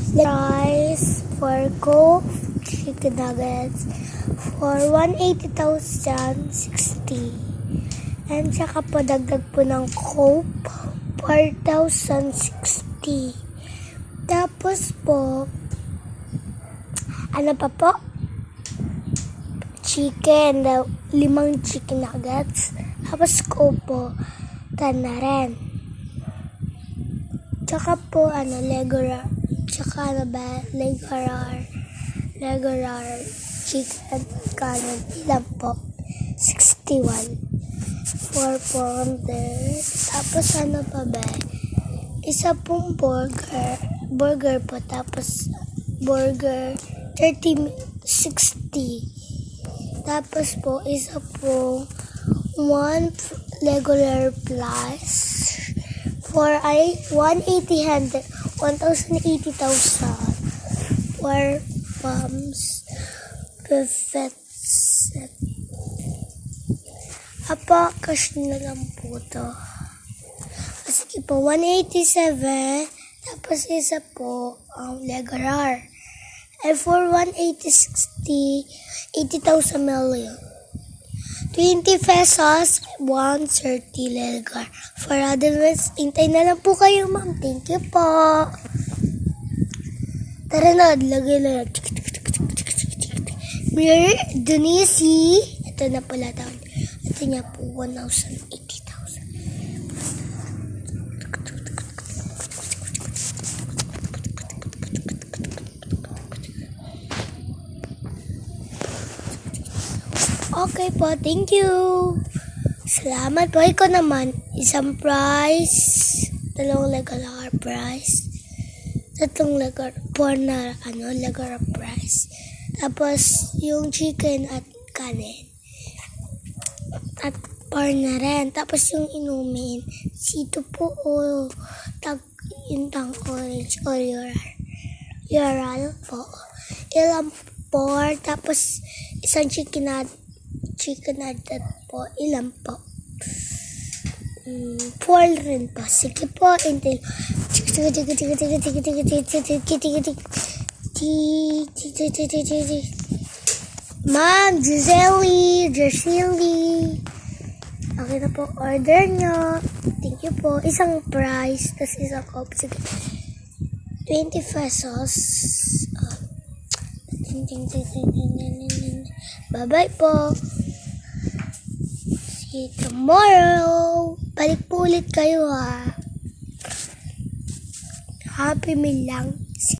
Price for Coke chicken nuggets for 180,060. And saka po dagdag po ng Coke 4,060. Tapos po, ano pa po? Chicken, 5 chicken nuggets. Tapos Coke po, 10 na rin. Tsaka po, regular chicken kanin. Ilan po? 61. 400. Tapos ano pa ba? Isa pong burger po. Tapos burger 60. Tapos po, isa po 1 regular plus for 180,000 for pumps perfect set. Apa, cash na lang po to. Sige po, 187. Tapos isa po ang regular. And for 80,000 million. 20 pesos, 130 legal. For otherwise, hintay na lang po kayo, ma'am. Thank you po. Tara na, lagay na lang. Mir, Denisi. Ito na pala taon. Ito niya po, 1,080,000. Okay po, thank you. Salamat po. Ikaw naman, isang price, 2 regular price, 3 regular, 4 na regular price. Tapos, yung chicken at kanin. At 4 na rin. Tapos, yung inumin, sito po o intang orange or yoral po. Ilang 4. Tapos, isang chicken nugget po. Ilan po? 4 rin po. Sige po. Intel. Ma'am, Giselle. Okay na po. Order nyo. Thank you po. Isang price. Tapos isang coke. Sige. 20 pesos. Bye-bye po. See you tomorrow. Balik po ulit kayo ha. Happy meal lang.